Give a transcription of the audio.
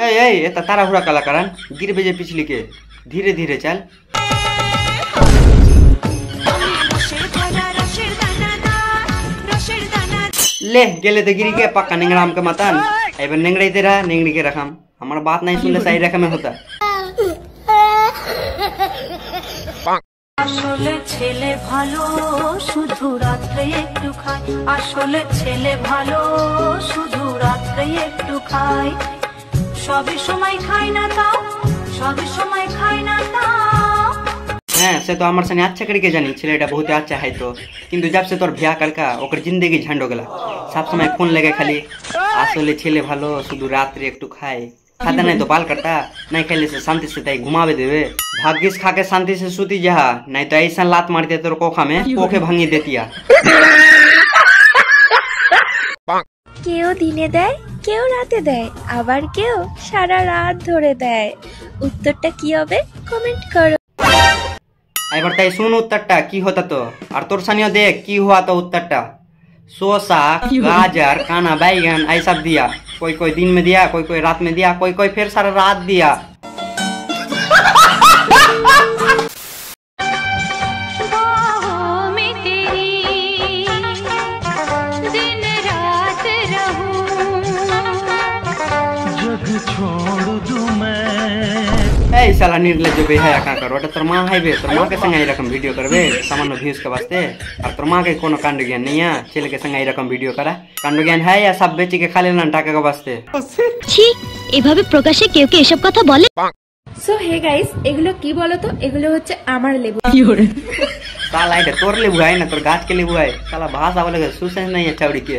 एता ताड़ाहुड़ा काला करन गिर बेजे पिछली के धीरे धीरे चल। ले गेले तो गिरी के पक्का निंगड़ाम के मतन एबर निंगड़े तेरा निंगड़ी के रखम हमारा बात नहीं सुनले सही रखे में होता। আসলে ছেলে ভালো শুধু রাত্রে একটু খায়, আসলে ছেলে ভালো শুধু রাত্রে একটু খায়, সবই সময় খায় না তাও, সবই সময় খায় না তাও। হ্যাঁ সে তো আমার সাথে अच्छा करके जानी ছেলেটা बहुत अच्छा है तो কিন্তু जब से तोर बियाह करका ओकर जिंदगी झंड हो गेला सब समय फोन लगे खाली আসলে ছেলে ভালো শুধু রাত্রে একটু খায় खाता नहीं तो बाल कटता नहीं खेले से शांति से तई घुमावे देवे भाग्यस खा के शांति से सूती जहा नहीं तो ऐसा लात मारते तोर कोखा में कोखे भांगी देतिया। কেউ দিনে দেয় কেউ রাতে দেয় আবার কেউ সারা রাত ধরে দেয়। উত্তরটা কি হবে কমেন্ট করো। এবার তাই শুন উত্তরটা কি হতা তো আর তোর সানিও দেখ কি हुआ तो उत्तरটা सोसा गाजर काना बैगन ऐसा दिया कोई कोई दिन में दिया कोई कोई रात में दिया कोई कोई फिर सारा रात दिया। ए साला निर्लज बे है का करो तोर मां है बे तोर मां के संग आई रकम वीडियो करबे सामान्य व्यूज के वास्ते और तोर मां के कोनो कांड ज्ञान नहीं है चल के संग आई रकम वीडियो करा कांड ज्ञान है या सब बेची के खाली ना टाका के वास्ते ছি এভাবে প্রকাশে কেউ কে এসব কথা বলে। সো হে গাইস এগুলো কি বলো তো এগুলো হচ্ছে আমার লেবু। साला এটা তোর लेबू है ना तोर गाछ के लेबू है साला भाषा वाले सुसेंस नहीं है चौड़ी के।